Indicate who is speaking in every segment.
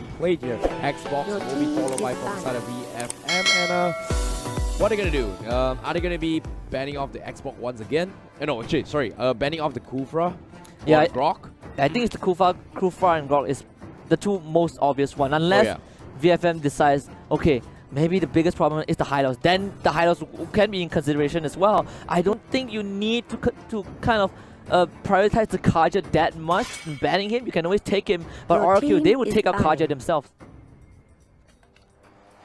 Speaker 1: been played here. Xbox will be followed by from the side of VFM, and what are they gonna do? Are they gonna be banning off the Xbox once again? No, actually, sorry, banning off the Kufra or Grok?
Speaker 2: I think it's the Kufra and Grok is the two most obvious one, unless VFM decides, okay, maybe the biggest problem is the highlights. Then the highlights can be in consideration as well. I don't think you need to kind of prioritize the Kaja that much. Banning him, you can always take him, but RRQ, they would take out Kaja themselves.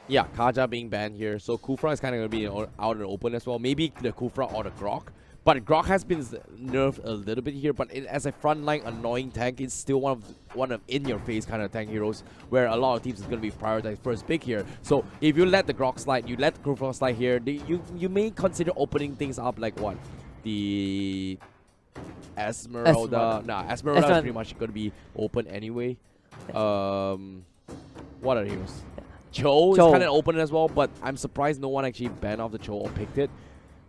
Speaker 1: Yeah, Kaja being banned here, so Kufra is kind of going to be out in the open as well. Maybe the Kufra or the Grok. But Grok has been nerfed a little bit here, but as a frontline annoying tank, it's still one of in-your-face kind of tank heroes, where a lot of teams is going to be prioritized first pick here. So if you let the Grok slide, you let the Kufra slide here, you may consider opening things up like what? The Esmeralda. Nah, Esmeralda is pretty much going to be open anyway. What are heroes? Cho is kind of open as well, but I'm surprised no one actually banned off the Cho or picked it.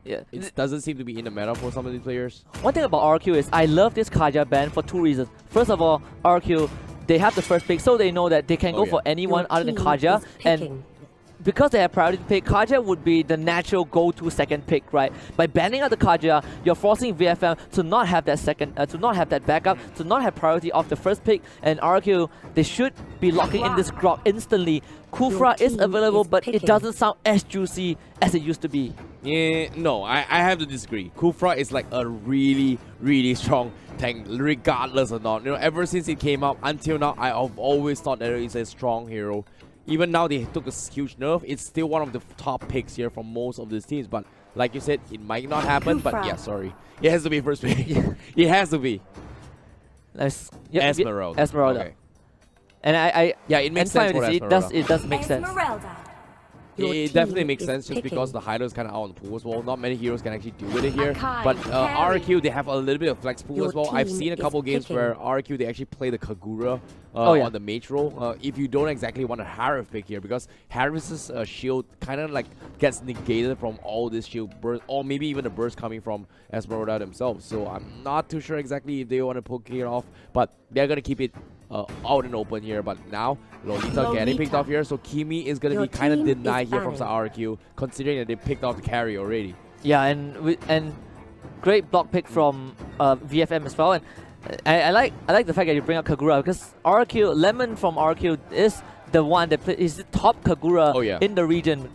Speaker 2: Yeah,
Speaker 1: it doesn't seem to be in the meta for some of these players.
Speaker 2: One thing about RRQ is I love this Kaja ban for two reasons. First of all, RRQ, they have the first pick, so they know that they can go for anyone other than Kaja. And because they have priority pick, Kaja would be the natural go-to second pick, right? By banning out the Kaja, you're forcing VFM to not have that to not have that backup, to not have priority of the first pick. And RRQ, they should be locking in this Grok instantly. Kufra is available, but it doesn't sound as juicy as it used to be.
Speaker 1: Yeah, no, I have to disagree. Kufra is like a really, really strong tank, regardless or not. You know, ever since it came out until now, I've always thought that it's a strong hero. Even now they took a huge nerf, it's still one of the top picks here from most of these teams. But like you said, it might not happen. But yeah, sorry, it has to be first pick. It has to be. Esmeralda.
Speaker 2: Esmeralda. Okay. And yeah, it makes sense for Esmeralda. It does make sense.
Speaker 1: It definitely makes sense just because the hider is kind of out on the pool as well. Not many heroes can actually deal with it here. But RRQ, they have a little bit of flex pool as well. I've seen a couple games where RRQ, they actually play the Kagura on the mage role. If you don't exactly want a Harif pick here, because Harif's shield kind of like gets negated from all this shield burst, or maybe even the burst coming from Esmeralda themselves. So I'm not too sure exactly if they want to poke it off, but they're going to keep it out and open here. But now Lolita getting picked off here, so Kimi is going to be kind of denied here from RRQ, considering that they picked off the carry already.
Speaker 2: Yeah, and great block pick from VFM as well. And I like the fact that you bring up Kagura, because RRQ, Lemon from RRQ is the one that is the top Kagura in the region.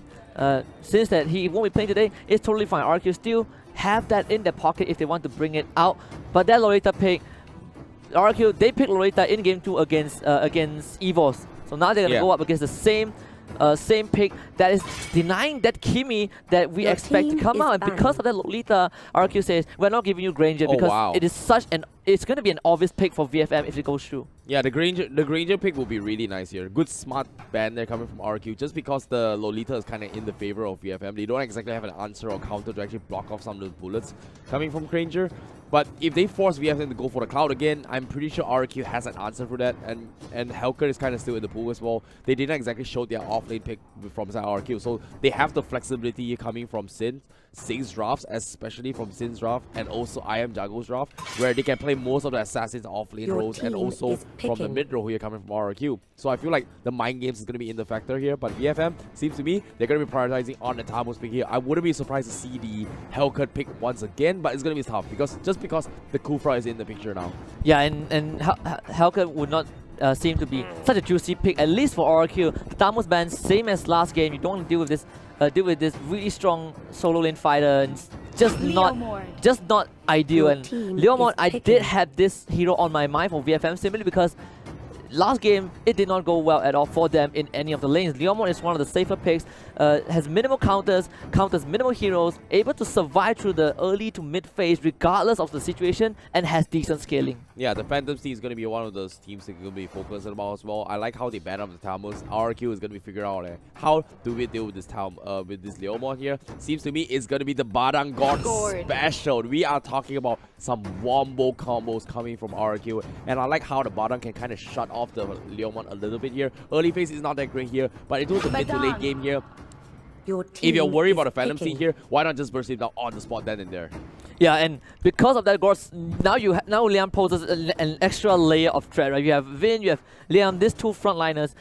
Speaker 2: Since that he won't be playing today, it's totally fine. RRQ still have that in their pocket if they want to bring it out. But that Lolita pick, RRQ, they picked Lolita in game 2 against Evos. So now they're gonna go up against the same pick that is denying that Kimi that we expect to come out. And because of that Lolita, RRQ says we're not giving you Granger because it is such an it's gonna be an obvious pick for VFM if it goes through.
Speaker 1: Yeah, the Granger pick will be really nice here. Good smart ban there coming from RRQ, just because the Lolita is kind of in the favor of VFM. They don't exactly have an answer or counter to actually block off some of the bullets coming from Granger. But if they force VFM to go for the Cloud again, I'm pretty sure RRQ has an answer for that. And Helker is kind of still in the pool as well. They didn't exactly show their off-lane pick from RRQ. So they have the flexibility coming from Sin's drafts, especially from Sin's draft, and also I Am Jago's draft, where they can play most of the assassins off-lane roles, and also from the mid row here coming from RRQ. So I feel like the mind games is going to be in the factor here. But VFM, seems to me, they're going to be prioritizing on the Tamus pick here. I wouldn't be surprised to see the Hellcut pick once again, but it's going to be tough because the Kufra is in the picture now.
Speaker 2: Yeah, and Hellcut would not seem to be such a juicy pick, at least for RRQ. The Tamus ban, same as last game. You don't want to deal with this really strong solo lane fighter, and just not ideal. And Leomord, I did have this hero on my mind for VFM simply because last game, it did not go well at all for them in any of the lanes. Leomord is one of the safer picks, has minimal counters minimal heroes, able to survive through the early to mid phase regardless of the situation, and has decent scaling.
Speaker 1: Yeah, the Phantom Steed is going to be one of those teams that are going to be focused about as well. I like how they ban up the Tamus. RRQ is going to be figuring out how do we deal with this with this Leomord here. Seems to me it's going to be the Badang God special. We are talking about some wombo combos coming from RRQ, and I like how the Badang can kind of shut off the Leomord a little bit here. Early phase is not that great here, but it was a mid to late game here. If you're worried about a Phantom Steed here, why not just burst it down on the spot then and there?
Speaker 2: Yeah, and because of that, of course, now Liam poses an extra layer of threat, right? You have Vin, you have Liam, these two frontliners.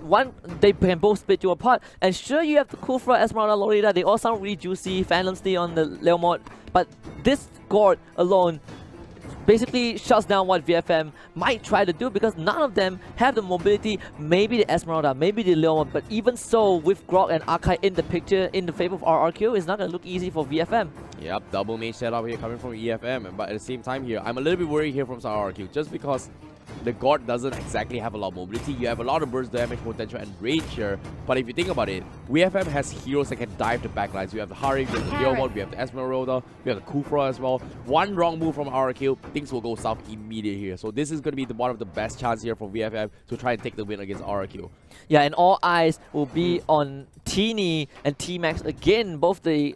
Speaker 2: One, they can both split you apart. And sure, you have the Kufra, Esmeralda, Lolita. They all sound really juicy. Phantom Steel on the Leo mod. But this Gord alone basically shuts down what VFM might try to do, because none of them have the mobility. Maybe the Esmeralda, maybe the Leon, but even so, with Grok and Akai in the picture in the favor of RRQ, it's not going to look easy for VFM.
Speaker 1: Yep, double mage setup here coming from EFM, but at the same time here, I'm a little bit worried here from RRQ, just because the God doesn't exactly have a lot of mobility. You have a lot of burst damage potential and range here, but if you think about it, VFM has heroes that can dive the backlines. We have the Hari, we have the Leomod, we have the Esmeralda, we have the Kufra as well. One wrong move from RRQ, things will go south immediately here. So this is going to be one of the best chances here for VFM to try and take the win against RRQ.
Speaker 2: Yeah, and all eyes will be on Teeny and T-Max again, both the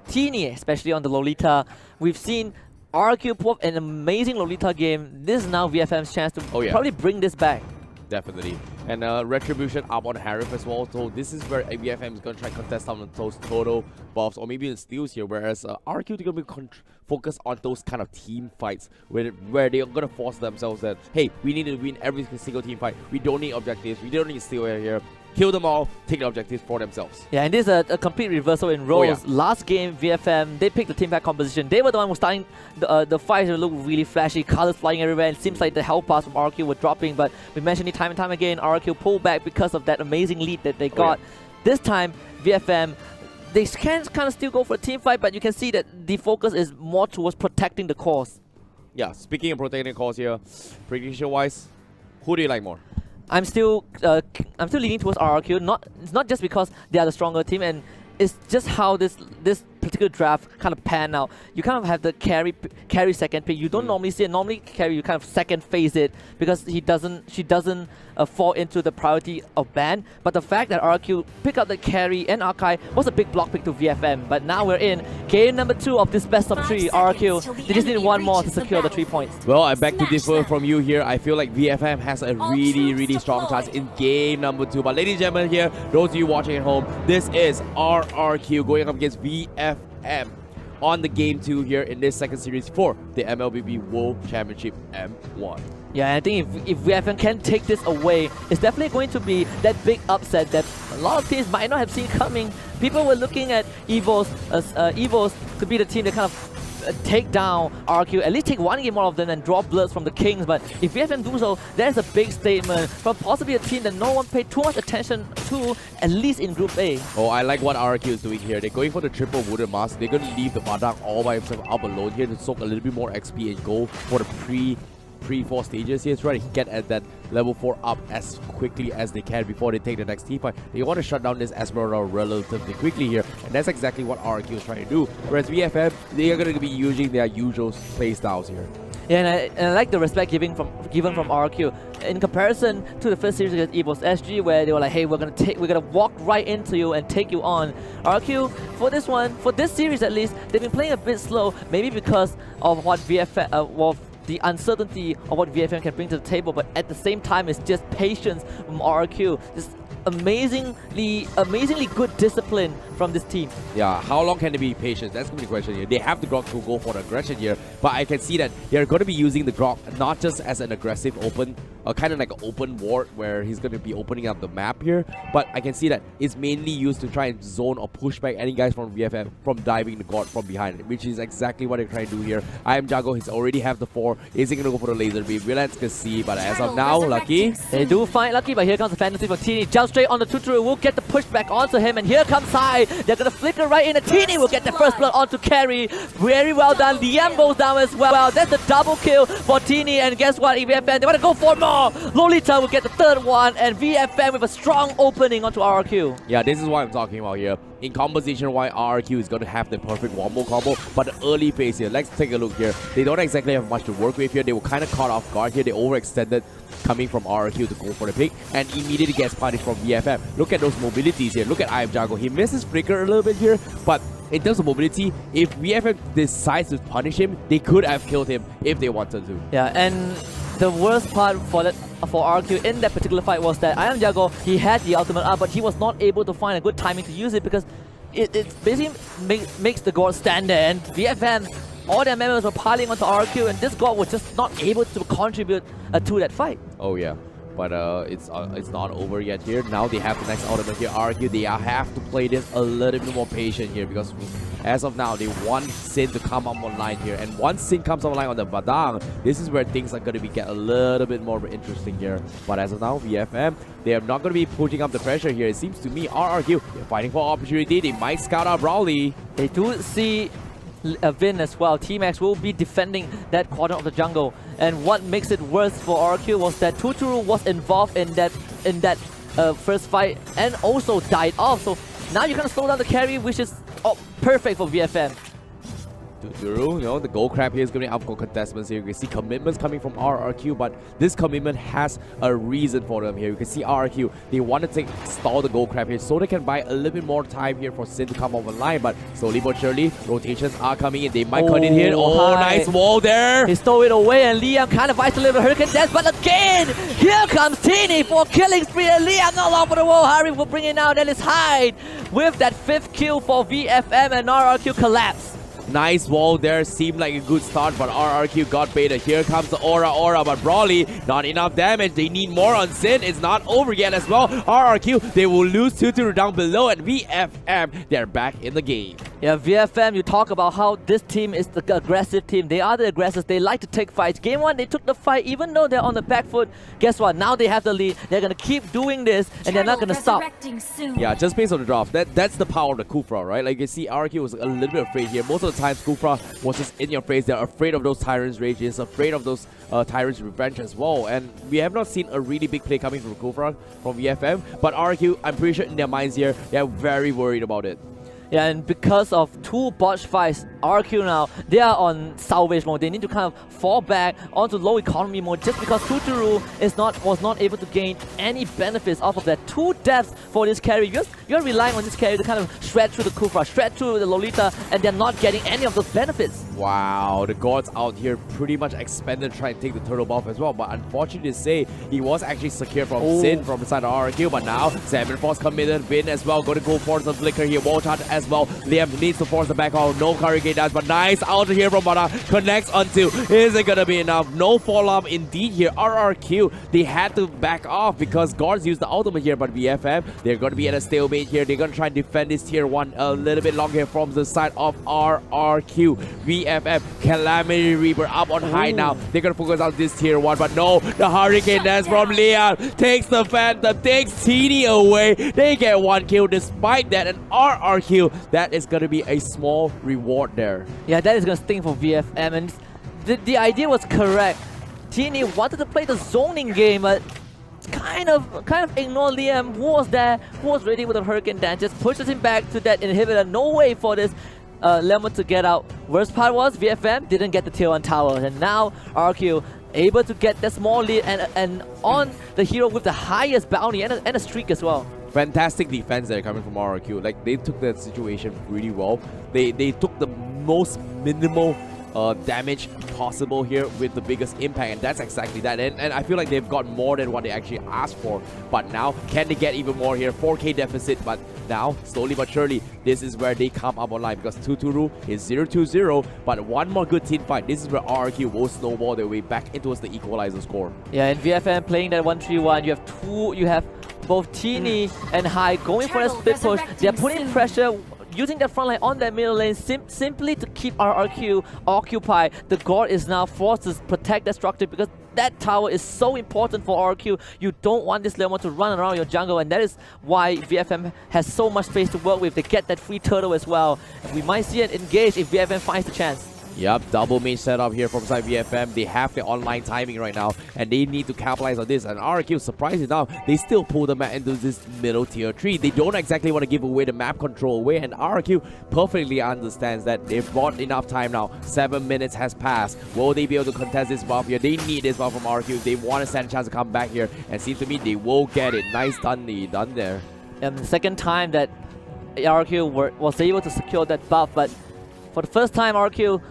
Speaker 2: Teeny, especially on the Lolita. We've seen RRQ pull up an amazing Lolita game. This is now VFM's chance to probably bring this back.
Speaker 1: Definitely. And Retribution up on Harif as well. So this is where VFM is going to try and contest some of those total buffs or maybe the steals here. Whereas RRQ is going to be focused on those kind of team fights where they're going to force themselves that, hey, we need to win every single team fight. We don't need objectives. We don't need steal here. Kill them all, take the objectives for themselves.
Speaker 2: Yeah, and this is a complete reversal in roles. Last game, VFM, they picked the team fight composition. They were the one who starting the fights to look really flashy, colors flying everywhere. It seems like the health bars from RRQ were dropping, but we mentioned it time and time again, RRQ pulled back because of that amazing lead that they got. This time, VFM, they can kind of still go for a team fight, but you can see that the focus is more towards protecting the cause. Yeah,
Speaker 1: speaking of protecting the cause here, prediction-wise, who do you like more?
Speaker 2: I'm still leaning towards RRQ. It's not just because they are the stronger team, and it's just how this particular draft kind of pan out. You kind of have the carry second pick. You don't normally see it. Normally carry, you kind of second phase it because she doesn't fall into the priority of ban. But the fact that RRQ pick up the carry and Akai was a big block pick to VFM. But now we're in game number 2 of this best of 3. RRQ, they just need one more to secure the 3 points.
Speaker 1: Well, I beg to differ from you here. I feel like VFM has a really strong chance in game number 2. But ladies and gentlemen here, those of you watching at home, this is RRQ going up against VFM on the game 2 here in this second series for the MLBB World Championship M1.
Speaker 2: Yeah, I think if VFM can take this away, it's definitely going to be that big upset that a lot of teams might not have seen coming. People were looking at Evos as Evos to be the team that kind of take down RRQ, at least take one game out of them and draw bloods from the Kings. But if VFM do so, there's a big statement from possibly a team that no one paid too much attention to, at least in Group A.
Speaker 1: Oh, I like what RRQ is doing here. They're going for the triple wooden mask. They're going to leave the Badak all by himself up alone here to soak a little bit more XP and go for the pre-4 stages here, trying to get at that level 4 up as quickly as they can before they take the next team fight. They want to shut down this Esmeralda relatively quickly here, and that's exactly what RRQ is trying to do. Whereas VFM, they are going to be using their usual play styles here.
Speaker 2: Yeah, and I like the respect given from RRQ in comparison to the first series against Evos SG, where they were like, hey, we're gonna walk right into you and take you on. RRQ, for this series at least, they've been playing a bit slow, maybe because of what VFM the uncertainty of what VFM can bring to the table, but at the same time, it's just patience from RRQ. Just amazingly good discipline from this team.
Speaker 1: Yeah, how long can they be patient? That's going to be the question here. They have the Grok to go for the aggression here, but I can see that they're going to be using the Grok not just as an aggressive open, kind of like an open ward where he's going to be opening up the map here, but I can see that it's mainly used to try and zone or push back any guys from VFM from diving the God from behind, which is exactly what they're trying to do here. I am Jago, he's already have the 4. Is he going to go for the laser beam? Let's see, but as of now, Lucky.
Speaker 2: They do find Lucky, but here comes the fantasy for Teeny. Jump straight on the tutorial, will get the pushback onto him, and here comes Sai. They're going to flicker right in, and Teeny will get the first blood onto Carry. Very well done. Liam goes down as well. That's the double kill for Teeny, and guess what? VFM, they want to go for more. Lolita will get the 3rd one, and VFM with a strong opening onto RRQ.
Speaker 1: Yeah, this is what I'm talking about here. In composition, why RRQ is going to have the perfect wombo combo, but the early phase here, let's take a look here. They don't exactly have much to work with here. They were kind of caught off guard here. They overextended coming from RRQ to go for the pick, and immediately gets punished from VFM. Look at those mobilities here. Look at I Am Jago. He misses Flicker a little bit here, but in terms of mobility, if VFM decides to punish him, they could have killed him if they wanted to.
Speaker 2: Yeah, and the worst part for RRQ in that particular fight was that I Am Jago, he had the ultimate up, but he was not able to find a good timing to use it because it basically makes the God stand there, and VFM, all their members were piling onto RRQ, and this God was just not able to contribute to that fight.
Speaker 1: Oh yeah, but it's not over yet here. Now they have the next ultimate here. RRQ, they have to play this a little bit more patient here, because as of now, they want Sin to come up online here. And once Sin comes online on the Badang, this is where things are going to get a little bit more interesting here. But as of now, VFM, they are not going to be putting up the pressure here. It seems to me, RRQ, they're fighting for opportunity. They might scout out Brawly.
Speaker 2: They do see Vin as well. T-Max will be defending that corner of the jungle. And what makes it worse for RRQ was that Tuturu was involved in that first fight and also died off. So now you're going to slow down the carry, which is perfect for VFM.
Speaker 1: Tuturu, you know, the gold crab here is going to be up for contestants here. You can see commitments coming from RRQ, but this commitment has a reason for them here. You can see RRQ, they want to stall the gold crab here so they can buy a little bit more time here for Sin to come off online, but slowly but surely, rotations are coming in. They might cut in here. Oh, nice wall there.
Speaker 2: He stole it away, and Liam kind of isolated the Hurricane Dance, but again, here comes Teeny for killing spree, and Liam no longer the wall. Harry will bring it out, and it's Hyde with that 5th kill for VFM, and RRQ collapse.
Speaker 1: Nice wall there, seemed like a good start, but RRQ got baited. Here comes the Aura, but Brawly, not enough damage. They need more on Sin. It's not over yet as well. RRQ, they will lose Tuturu down below, and VFM, they're back in the game.
Speaker 2: Yeah, VFM, you talk about how this team is the aggressive team. They are the aggressors. They like to take fights. Game 1, they took the fight even though they're on the back foot. Guess what? Now they have the lead. They're going to keep doing this, and they're not going to stop.
Speaker 1: Yeah, just based on the draft. That's the power of the Kufra, right? Like you see, RRQ was a little bit afraid here. Most of the times, Kufra was just in your face. They're afraid of those Tyrants' rages, afraid of those Tyrants' revenge as well. And we have not seen a really big play coming from Kufra, from VFM. But RRQ, I'm pretty sure in their minds here, they're very worried about it.
Speaker 2: Yeah, and because of 2 botch fights, RRQ now, they are on salvage mode. They need to kind of fall back onto low economy mode just because Tuturu was not able to gain any benefits off of that. 2 deaths for this carry. You're relying on this carry to kind of shred through the Kufra, shred through the Lolita, and they're not getting any of those benefits.
Speaker 1: Wow, the gods out here pretty much expanded, trying to take the turtle buff as well. But unfortunately to say, he was actually secured from Sin from inside the RRQ. But now, 7 Force committed, Vin as well, going to go for some flicker here, wall charge as well. Liam needs to force the back out, no Hurricane Dash, but nice out here from Bada, connects onto, isn't gonna be enough, no follow-up indeed here. RRQ, they had to back off because guards used the ultimate here, but VFM, they're gonna be at a stalemate here. They're gonna try and defend this tier 1 a little bit longer here from the side of RRQ. VFM, Calamity Reaper up on high now. They're gonna focus on this tier 1, but no, the Hurricane Dance from Liam takes the Phantom, takes Teeny away. They get 1 kill despite that, and RRQ, that is going to be a small reward there.
Speaker 2: Yeah, that is going to sting for VFM, and the idea was correct. Teeny wanted to play the zoning game, but kind of ignore Liam, who was there, who was ready with a Hurricane Dance, just pushes him back to that inhibitor. No way for this Lemon to get out. Worst part was VFM didn't get the tier 1 tower, and now RQ able to get that small lead and on the hero with the highest bounty and a streak as well.
Speaker 1: Fantastic defense there coming from RRQ. Like, they took that situation really well. They took the most minimal damage possible here with the biggest impact, and that's exactly that. And I feel like they've got more than what they actually asked for. But now, can they get even more here? 4k deficit, but now, slowly but surely, this is where they come up online because Tuturu is 0-2-0, but one more good team fight. This is where RRQ will snowball their way back into the equalizer score. Yeah,
Speaker 2: and VFM playing that 1-3-1, you have both Teeny and High going for a split push. They're putting pressure, using that front line on that middle lane simply to keep RRQ occupied. The God is now forced to protect that structure because that tower is so important for RRQ. You don't want this Lemon to run around your jungle, and that is why VFM has so much space to work with. They get that free turtle as well. We might see it engage if VFM finds the chance.
Speaker 1: Yep, double main setup here from side VFM. They have the online timing right now, and they need to capitalize on this. And RRQ, surprisingly now, they still pull the map into this middle tier 3. They don't exactly want to give away the map control away, and RRQ perfectly understands that they've bought enough time now. 7 minutes has passed. Will they be able to contest this buff here? They need this buff from RRQ. They want to stand a chance to come back here, and seems to me they will get it. Nice done there.
Speaker 2: And the second time that RRQ was able to secure that buff, but for the first time, RRQ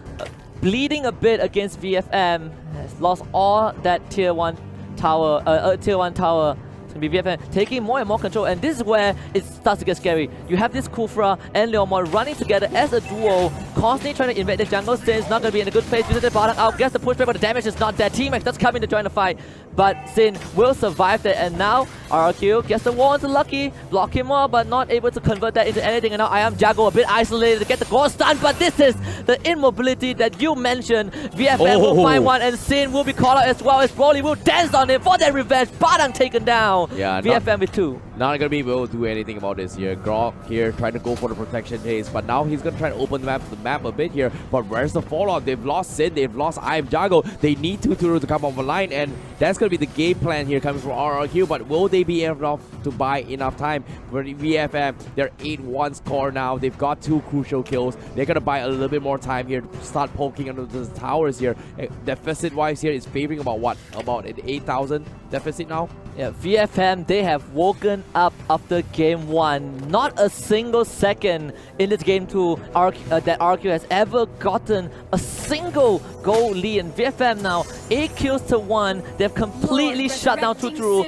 Speaker 2: bleeding a bit against VFM, has lost all that tier 1 tower It's going to be VFM taking more and more control, and this is where it starts to get scary. You have this Kufra and Leomon running together as a duo, constantly trying to invade the jungle. Sin's not going to be in a good place. Uses the bottom out, gets the pushback, but the damage is not there. T-Max does come in to join the fight, but Sin will survive that, and now RRQ gets the wall into Lucky, block him more, but not able to convert that into anything. And now I am Jago a bit isolated to get the goal stun, but this is the immobility that you mentioned. VFM will find one, and Sin will be called out as well as Broly will dance on him for their revenge. Badang taken down.
Speaker 1: Yeah,
Speaker 2: VFM with 2.
Speaker 1: Not gonna be able to do anything about this here. Grok here trying to go for the protection haste, but now he's gonna try to open the map a bit here. But where's the fallout? They've lost Sin, they've lost I am Jago. They need 2-2 to come online, and that's gonna be the game plan here coming from RRQ. But will they be enough to buy enough time for the VFM? They're 8-1 score now. They've got 2 crucial kills. They're gonna buy a little bit more time here to start poking under the towers here. Deficit wise here is favoring about what? About an 8,000 deficit now?
Speaker 2: Yeah, VFM, they have woken up after game 1. Not a single second in this game 2 that RQ has ever gotten a single goal lead. And VFM now 8 kills to 1. They've completely shut down Tuturu.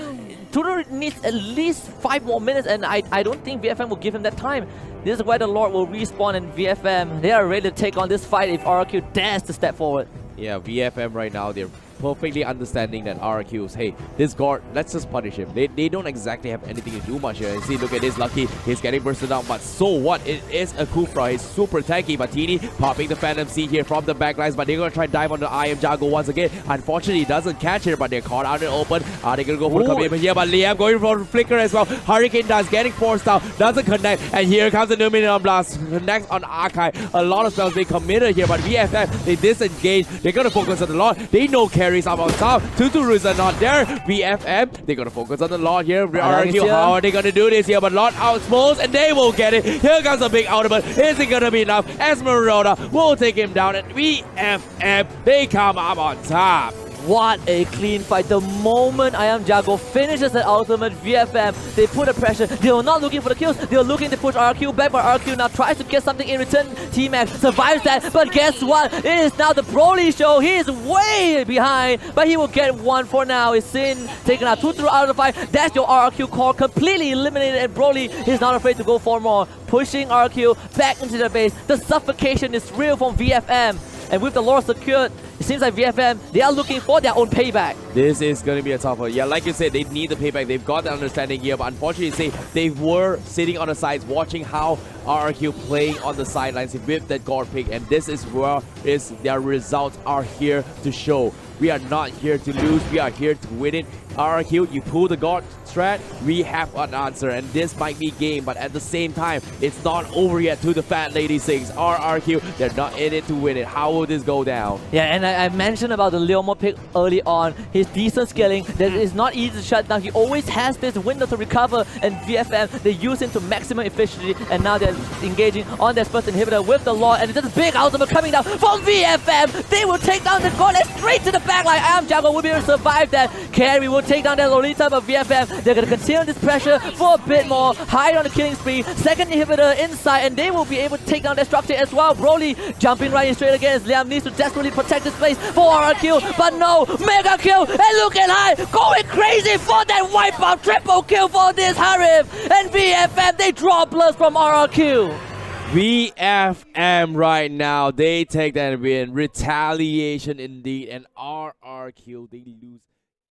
Speaker 2: Tuturu needs at least 5 more minutes, and I don't think VFM will give him that time. This is where the Lord will respawn, and VFM, they are ready to take on this fight if RQ dares to step forward.
Speaker 1: Yeah, VFM right now, they're perfectly understanding that RRQ's, hey, this guard, let's just punish him. They don't exactly have anything to do much here. And see, look at this, Lucky, he's getting bursted down, but so what? It is a Kufra, he's super tanky, but Teeny popping the Phantom Seed here from the backlines, but they're going to try and dive on the I am Jago once again. Unfortunately, he doesn't catch it, but they're caught out in the open. Are they going to go for the commitment here? But Liam going for the flicker as well. Hurricane does, getting forced out, doesn't connect, and here comes the Numinum Blast. Connects on Archive. A lot of spells being committed here, but VFM, they disengage. They're going to focus on the Lord. They know carries up on top. Tuturus are not there. VFM, they're gonna focus on the Lord here. RRQ, how are they gonna do this here? But Lord outsmolds and they will get it. Here comes a big ultimate. Is it gonna be enough? Esmeralda will take him down, and VFM, they come up on top.
Speaker 2: What a clean fight. The moment I am Jago finishes that ultimate, VFM, they put the pressure. They were not looking for the kills. They were looking to push RQ back, but RQ now tries to get something in return. T-Max survives that, but guess what? It is now the Broly show. He is way behind, but he will get one for now. Is Sin taking out Tuturu out of the fight. That's your RRQ core completely eliminated, and Broly is not afraid to go for more. Pushing RQ back into the base. The suffocation is real from VFM. And with the lore secured, it seems like VFM, they are looking for their own payback.
Speaker 1: This is going to be a tough one. Yeah, like you said, they need the payback. They've got the understanding here, but unfortunately, they were sitting on the sides watching how RRQ playing on the sidelines with that guard pick, and this is where their results are here to show. We are not here to lose. We are here to win it. RRQ, you pull the guard strat, we have an answer, and this might be game, but at the same time, it's not over yet to the Fat Lady 6. RRQ, they're not in it to win it. How will this go down?
Speaker 2: Yeah, and I mentioned about the Leomon pick early on. His decent scaling that is not easy to shut down. He always has this window to recover, and VFM, they use him to maximum efficiency, and now they're engaging on their first inhibitor with the Lord, and it's just big ultimate coming down from VFM. They will take down the Gauntlet straight to the backline. I am Jago will be able to survive that. Carry will take down that Lolita, but VFM, they're going to continue this pressure for a bit more. Hide on the killing spree. Second inhibitor inside, and they will be able to take down their structure as well. Broly jumping right in straight again as Liam needs to desperately protect this place for RRQ, but no, mega kill, and look at high, going crazy for that wipeout, triple kill for this Harif, and VFM, they draw blood from RRQ.
Speaker 1: VFM right now, they take that win. Retaliation indeed, and RRQ, they lose.